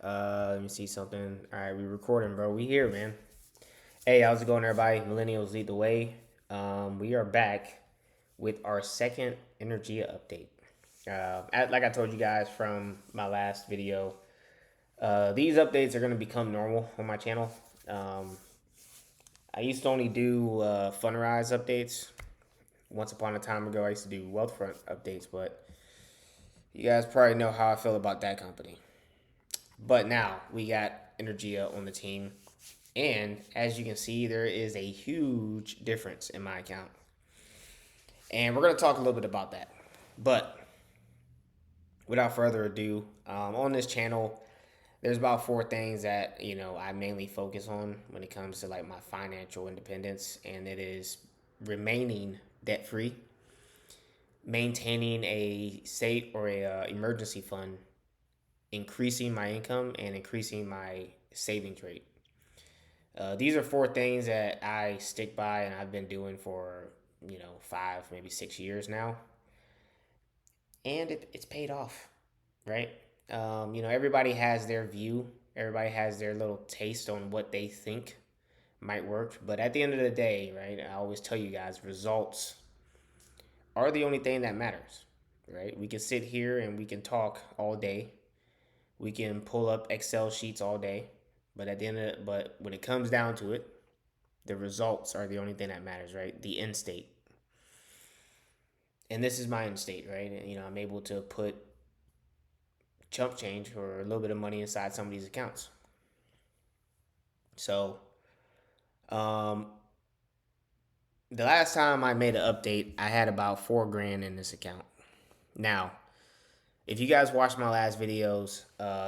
Let me see something. All right, we recording, bro. We here, man. Hey, how's it going, everybody? Millennials lead the way. We are back with our second Energia update. Like I told you guys from my last video, these updates are going to become normal on my channel. Um, I used to only do Funrise updates. Once upon a time ago, I used to do Wealthfront updates, but you guys probably know how I feel about that company. But now we got Energia on the team. And as you can see, there is a huge difference in my account. And we're going to talk a little bit about that. But without further ado, on this channel, there's about four things that, I mainly focus on when it comes to like my financial independence. And it is remaining debt free, maintaining a state or a emergency fund, increasing my income, and increasing my savings rate. These are four things that I stick by and I've been doing for, 5, maybe 6 years now. And it's paid off, right? Everybody has their view, everybody has their little taste on what they think might work. But at the end of the day, right, I always tell you guys results are the only thing that matters, right? We can sit here and we can talk all day. We can pull up Excel sheets all day. But when it comes down to it, the results are the only thing that matters, right? The end state. And this is my end state, right? And, I'm able to put chump change or a little bit of money inside some of these accounts. So, um, the last time I made an update, I had about 4 grand in this account. Now, if you guys watched my last videos,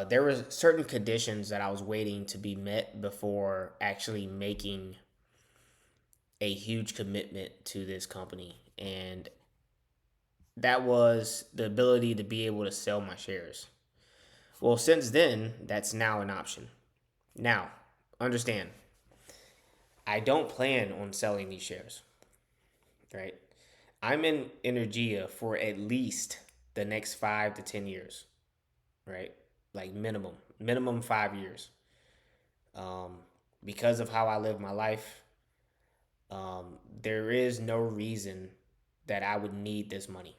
there were certain conditions that I was waiting to be met before actually making a huge commitment to this company. And that was the ability to be able to sell my shares. Well, since then, that's now an option. Now, understand, I don't plan on selling these shares, right? I'm in Energia for at least the next 5 to 10 years, right? Like minimum 5 years. Um, because of how I live my life, there is no reason that I would need this money,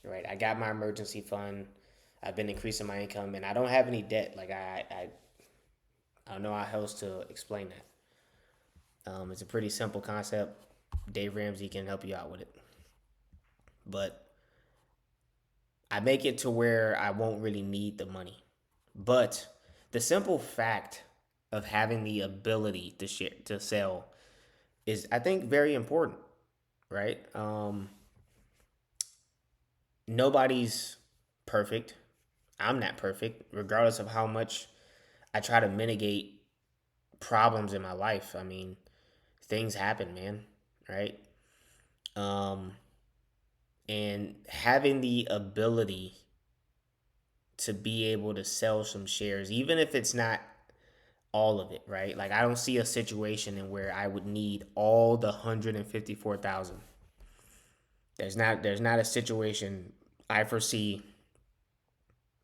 right? I got my emergency fund. I've been increasing my income, and I don't have any debt. Like I don't know how else to explain that. It's a pretty simple concept. Dave Ramsey can help you out with it, but I make it to where I won't really need the money. But the simple fact of having the ability to sell is, I think, very important, right? Nobody's perfect. I'm not perfect, regardless of how much I try to mitigate problems in my life. I mean, things happen, man, right? Um, and having the ability to be able to sell some shares, even if it's not all of it, right? Like I don't see a situation in where I would need all the 154,000. There's not a situation I foresee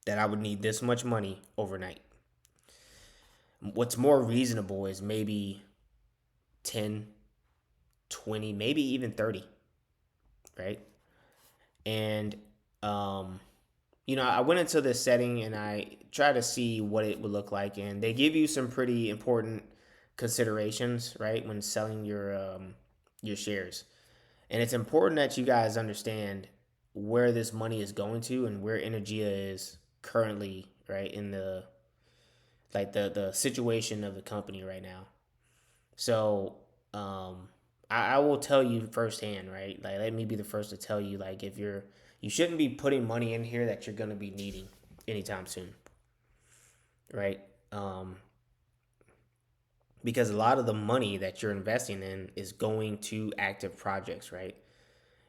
that I would need this much money overnight. What's more reasonable is maybe 10, 20, maybe even 30, right? And I went into this setting and I tried to see what it would look like, and they give you some pretty important considerations, right, when selling your shares. And it's important that you guys understand where this money is going to and where Energia is currently, right, in the situation of the company right now. So I will tell you firsthand, right? Like, let me be the first to tell you, like, you shouldn't be putting money in here that you're gonna be needing anytime soon, right? Because a lot of the money that you're investing in is going to active projects, right?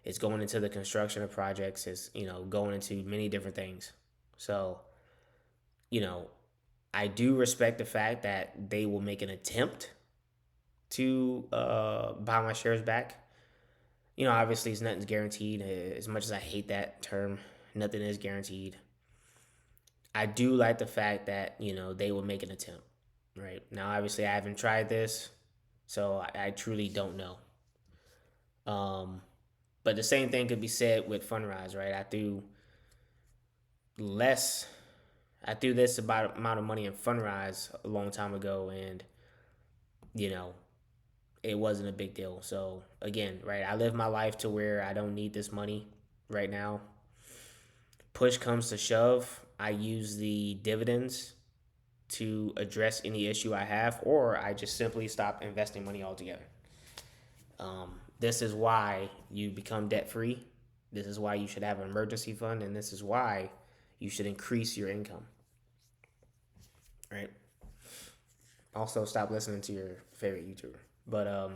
It's going into the construction of projects. It's going into many different things. So, you know, I do respect the fact that they will make an attempt to buy my shares back. Obviously, nothing's guaranteed. As much as I hate that term, nothing is guaranteed. I do like the fact that, you know, they will make an attempt, right? Now, obviously, I haven't tried this, so I truly don't know. Um, but the same thing could be said with Fundrise, right? Less, I threw this about amount of money in Fundrise a long time ago, and, you know, it wasn't a big deal. So, again, right, I live my life to where I don't need this money right now. Push comes to shove, I use the dividends to address any issue I have, or I just simply stop investing money altogether. This is why you become debt free. This is why you should have an emergency fund, and this is why you should increase your income. Right. Also, stop listening to your favorite YouTuber. But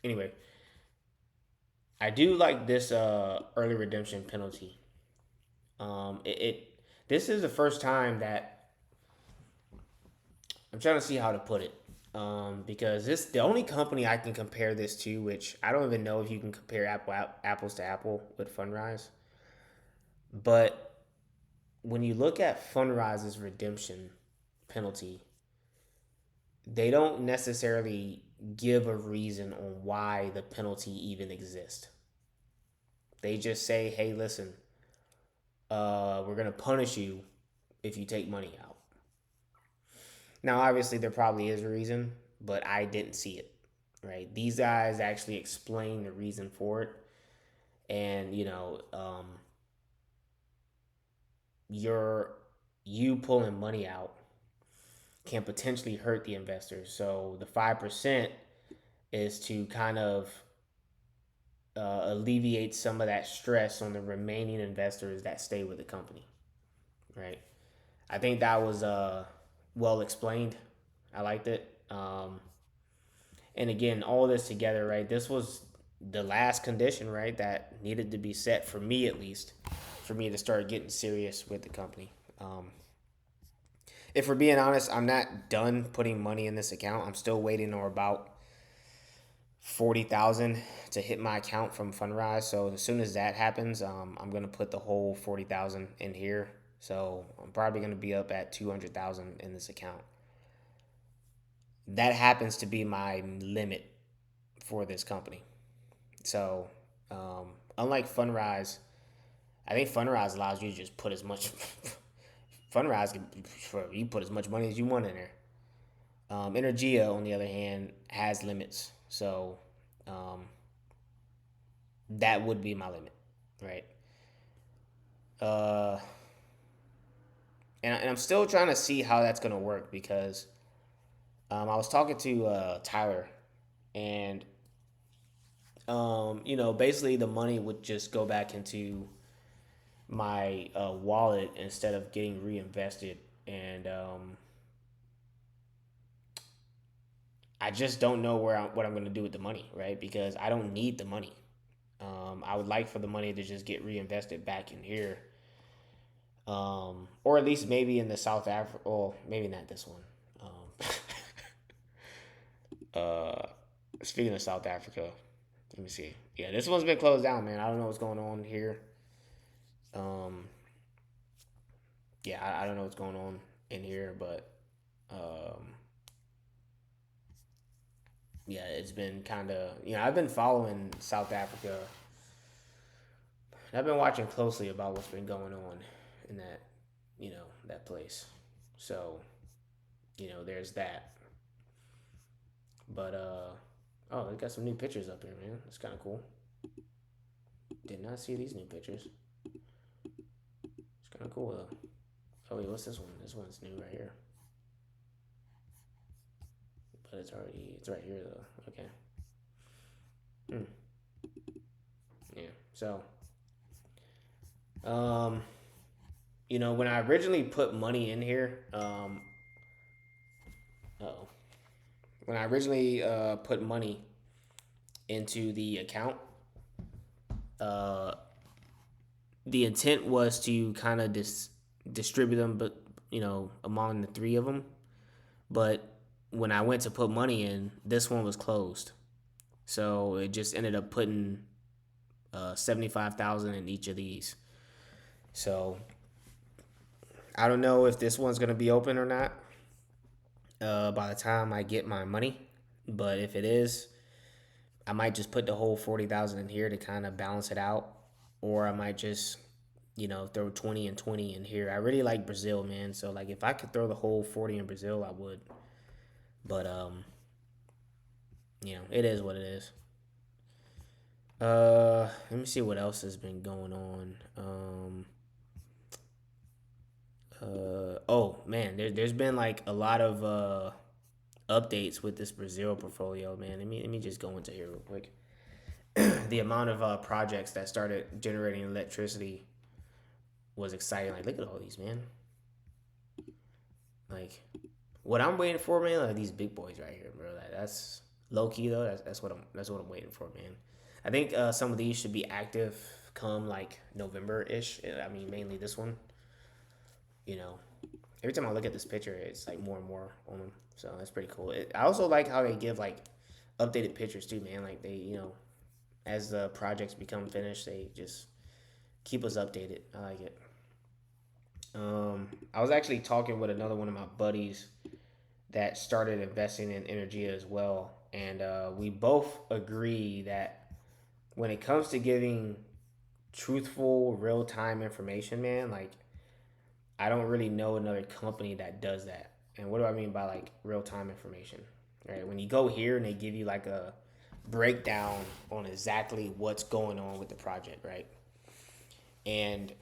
anyway, I do like this early redemption penalty. It this is the first time that I'm trying to see how to put it. Because this the only company I can compare this to, which I don't even know if you can compare apples to apple with Fundrise. But when you look at Fundrise's redemption penalty, they don't necessarily give a reason on why the penalty even exists. They just say, "Hey, listen, we're gonna punish you if you take money out." Now, obviously, there probably is a reason, but I didn't see it. Right? These guys actually explain the reason for it, and your you pulling money out can potentially hurt the investors. So the 5% is to kind of alleviate some of that stress on the remaining investors that stay with the company, right? I think that was well explained. I liked it. And again, all this together, right? This was the last condition, right, that needed to be set for me at least, for me to start getting serious with the company. If we're being honest, I'm not done putting money in this account. I'm still waiting on about 40,000 to hit my account from Fundrise. So as soon as that happens, I'm gonna put the whole 40,000 in here. So I'm probably gonna be up at 200,000 in this account. That happens to be my limit for this company. So unlike Fundrise, I think Fundrise allows you to just put as much. Fundrise can you put as much money as you want in there. Energea, on the other hand, has limits. So um, that would be my limit, right? Uh, and I'm still trying to see how that's going to work because I was talking to Tyler, and basically the money would just go back into my wallet instead of getting reinvested, and I just don't know what I'm going to do with the money, right? Because I don't need the money. I would like for the money to just get reinvested back in here, or at least maybe in the South Africa. Well, maybe not this one. Uh, Speaking of South Africa, let me see. Yeah, this one's been closed down, man. I don't know what's going on here. Um, yeah, I don't know what's going on in here, but um, yeah, it's been kind of I've been following South Africa. I've been watching closely about what's been going on in that place. So there's that. But oh, they got some new pictures up here, man. That's kind of cool. Did not see these new pictures. It's kind of cool though. Oh wait, what's this one? This one's new right here. But it's right here though. Okay. Hmm. Yeah. So, um, when I originally put money in here, oh, when I originally put money into the account, uh, the intent was to kind of distribute them, but among the three of them. But when I went to put money in, this one was closed, so it just ended up putting 75,000 in each of these. So I don't know if this one's gonna be open or not by the time I get my money, but if it is, I might just put the whole 40,000 in here to kind of balance it out, or I might just throw 20 and 20 in here. I really like Brazil, man. So like if I could throw the whole 40 in Brazil, I would. But it is what it is. Let me see what else has been going on. Oh man, there's been like a lot of updates with this Brazil portfolio, man. Let me just go into here real quick. The amount of projects that started generating electricity was exciting. Like, look at all these, man. Like, what I'm waiting for, man, are these big boys right here, bro. That's low key though. That's what I'm waiting for, man. I think some of these should be active come like November ish. I mean, mainly this one. You know, every time I look at this picture, it's like more and more on them. So that's pretty cool. I also like how they give like updated pictures too, man. Like they, as the projects become finished, they just keep us updated. I like it. I was actually talking with another one of my buddies that started investing in Energia as well, and we both agree that when it comes to giving truthful, real time information, man, like I don't really know another company that does that. And what do I mean by like real time information? Right? When you go here and they give you like a breakdown on exactly what's going on with the project, right? And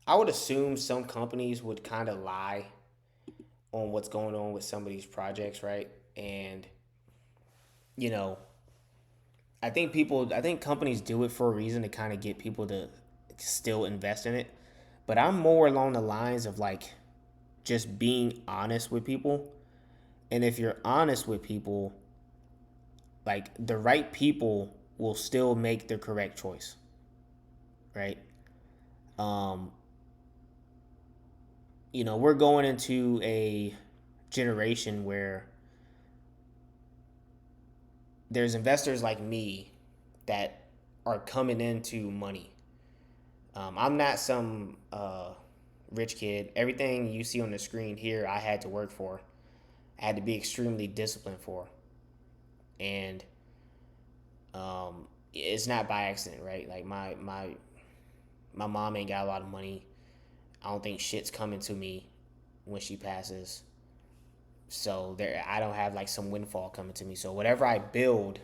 I would assume some companies would kind of lie on what's going on with some of these projects, right? And you know, I think companies do it for a reason to kind of get people to still invest in it. But I'm more along the lines of like just being honest with people. And if you're honest with people, like the right people will still make the correct choice, right? Um, we're going into a generation where there's investors like me that are coming into money. I'm not some rich kid. Everything you see on the screen here, I had to work for. I had to be extremely disciplined for, and it's not by accident, right? Like my mom ain't got a lot of money. I don't think shit's coming to me when she passes. So there, I don't have like some windfall coming to me. So whatever I build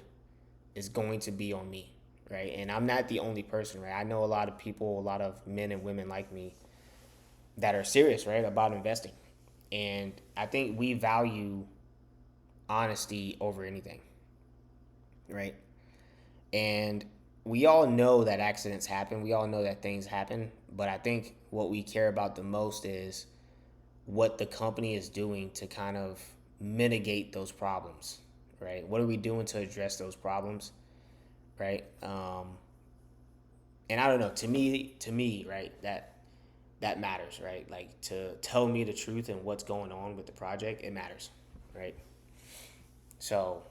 is going to be on me, right? And I'm not the only person, right? I know a lot of people, a lot of men and women like me that are serious, right, about investing. And I think we value honesty over anything, right? And we all know that accidents happen. We all know that things happen. But I think what we care about the most is what the company is doing to kind of mitigate those problems, right? What are we doing to address those problems, right? And I don't know. To me, right, that matters, right? Like to tell me the truth and what's going on with the project, it matters, right? So,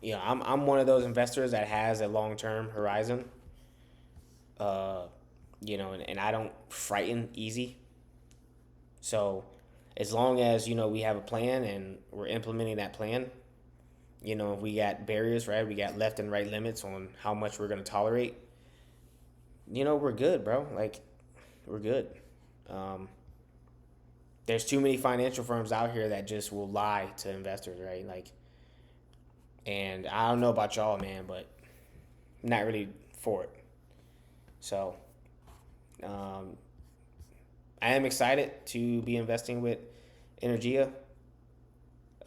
I'm one of those investors that has a long term horizon, uh, and I don't frighten easy. So, as long as we have a plan and we're implementing that plan, we got barriers, right? We got left and right limits on how much we're gonna tolerate. We're good, bro. Like, we're good. Um, there's too many financial firms out here that just will lie to investors, right? Like, and I don't know about y'all, man, but I'm not really for it. So, um, I am excited to be investing with Energia.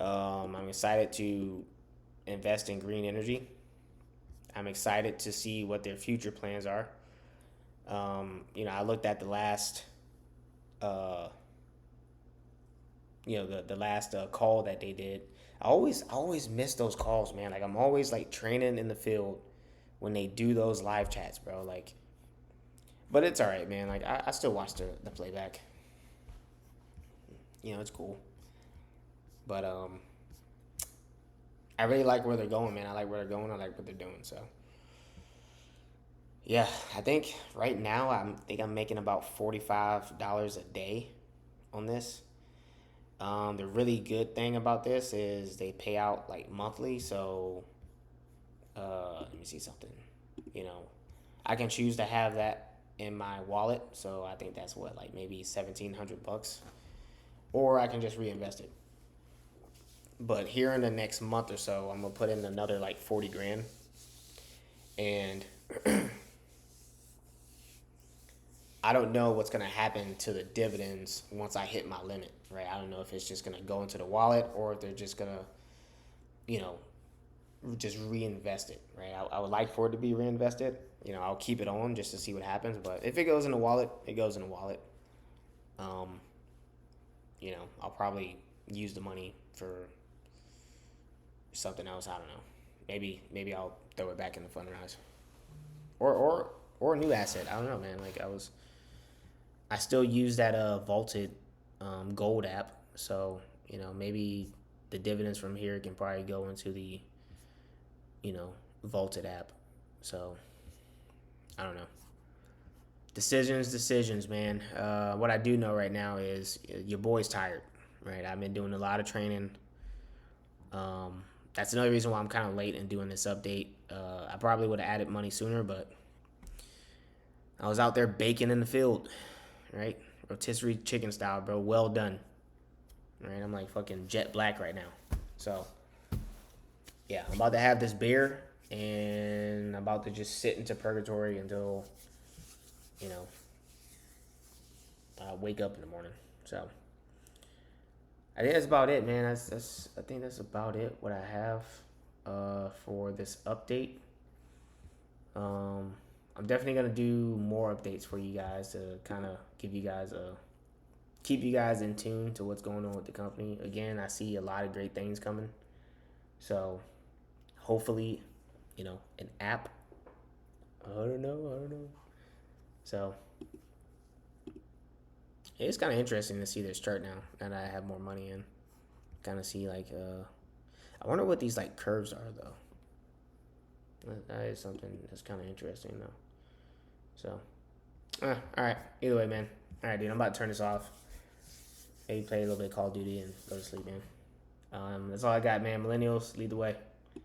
I'm excited to invest in green energy. I'm excited to see what their future plans are. I looked at the last, uh, the last call that they did. I always miss those calls, man. Like I'm always like training in the field when they do those live chats, bro. Like, but it's all right, man. Like I still watch the playback. It's cool. But I really like where they're going, man. I like where they're going. I like what they're doing. So Yeah, I think right now I'm making about $45 a day on this. The really good thing about this is they pay out like monthly, so let me see something. You know, I can choose to have that in my wallet, so I think that's what like maybe $1,700, or I can just reinvest it. But here in the next month or so, I'm gonna put in another like 40 grand, and I don't know what's gonna happen to the dividends once I hit my limit, right? I don't know if it's just gonna go into the wallet or if they're just gonna, you know, just reinvest it, right? I would like for it to be reinvested. I'll keep it on just to see what happens. But if it goes in the wallet, it goes in the wallet. Um, I'll probably use the money for something else. I don't know. Maybe I'll throw it back in the Fundrise, or a new asset. I don't know, man. I still use that vaulted gold app. So maybe the dividends from here can probably go into the vaulted app. So I don't know. Decisions, man. What I do know right now is your boy's tired, right? I've been doing a lot of training. That's another reason why I'm kind of late in doing this update. I probably would have added money sooner, but I was out there baking in the field, right? Rotisserie chicken style, bro. Well done, right? I'm like fucking jet black right now. So yeah, I'm about to have this beer, and I'm about to just sit into purgatory until you know I wake up in the morning. So I think that's about it, man. I think that's about it. What I have for this update. I'm definitely gonna do more updates for you guys to kind of give you guys a keep you guys in tune to what's going on with the company. Again, I see a lot of great things coming. So hopefully, an app. I don't know. So it's kind of interesting to see this chart now that I have more money in. Kind of see like I wonder what these like curves are though. That is something that's kind of interesting though. So, all right. Either way, man. All right, dude. I'm about to turn this off. Maybe play a little bit of Call of Duty and go to sleep, man. That's all I got, man. Millennials, lead the way.